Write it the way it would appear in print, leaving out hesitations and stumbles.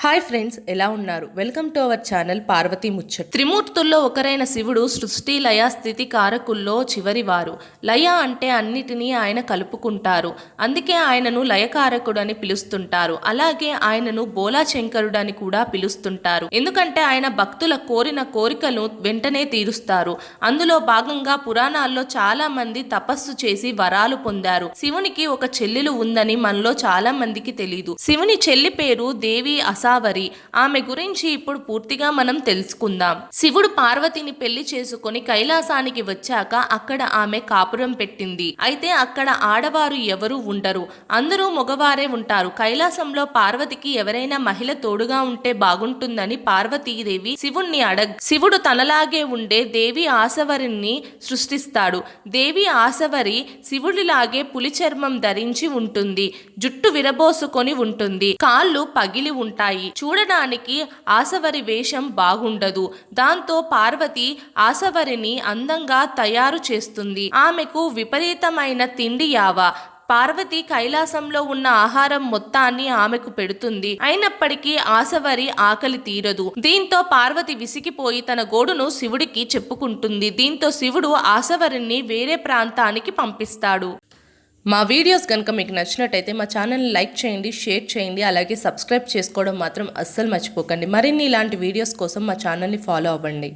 Hi friends, ఎలా ఉన్నారు? Welcome to our channel Parvathi Muchchat. త్రిమూర్తుల్లో ఒకరైన శివుడు సృష్టి లయ స్థితి కారకుల్లో చివరివారు. లయ అంటే అన్నిటినీ ఆయన కలుపుకుంటారు. అందుకే ఆయనను లయకారకుడు అని పిలుస్తుంటారు. అలాగే ఆయనను బోలా శంకరుడు అని కూడా పిలుస్తుంటారు. ఎందుకంటే ఆయన భక్తుల కోరిన కోరికలు వెంటనే తీరుస్తారు. అందులో భాగంగా పురాణాల్లో చాలా మంది తపస్సు చేసి వరాలు పొందారు. శివునికి ఒక చెల్లెలు ఉందని మనలో చాలా మందికి తెలియదు. శివుని చెల్లి పేరు దేవి అసావరి. ఆమె గురించి ఇప్పుడు పూర్తిగా మనం తెలుసుకుందాం. శివుడు పార్వతిని పెళ్లి చేసుకుని కైలాసానికి వచ్చాక అక్కడ ఆమె కాపురం పెట్టింది. అయితే అక్కడ ఆడవారు ఎవరు ఉండరు, అందరూ మగవారే ఉంటారు. కైలాసంలో పార్వతికి ఎవరైనా మహిళ తోడుగా ఉంటే బాగుంటుందని పార్వతీదేవి శివుడు తనలాగే ఉండే దేవి ఆసవరిని సృష్టిస్తాడు. దేవి ఆసవరి శివుడిలాగే పులి చర్మం ధరించి ఉంటుంది. జుట్టు విరబోసుకొని ఉంటుంది. కాళ్ళు పగిలి ఉంటాయి. చూడడానికి ఆసవరి వేషం బాగుండదు. దాంతో పార్వతి ఆసవరిని అందంగా తయారు చేస్తుంది. ఆమెకు విపరీతమైన తిండి యావ. పార్వతి కైలాసంలో ఉన్న ఆహారం మొత్తాన్ని ఆమెకు పెడుతుంది. అయినప్పటికీ ఆసవరి ఆకలి తీరదు. దీంతో పార్వతి విసిగిపోయి తన గోడును శివుడికి చెప్పుకుంటుంది. దీంతో శివుడు ఆసవరిని వేరే ప్రాంతానికి పంపిస్తాడు. మా వీడియోస్ కనుక మీకు నచ్చినట్టయితే మా ఛానల్ని లైక్ చేయండి, షేర్ చేయండి, అలాగే సబ్స్క్రైబ్ చేసుకోవడం మాత్రం అస్సలు మర్చిపోకండి. మరిన్ని ఇలాంటి వీడియోస్ కోసం మా ఛానల్ని ఫాలో అవ్వండి.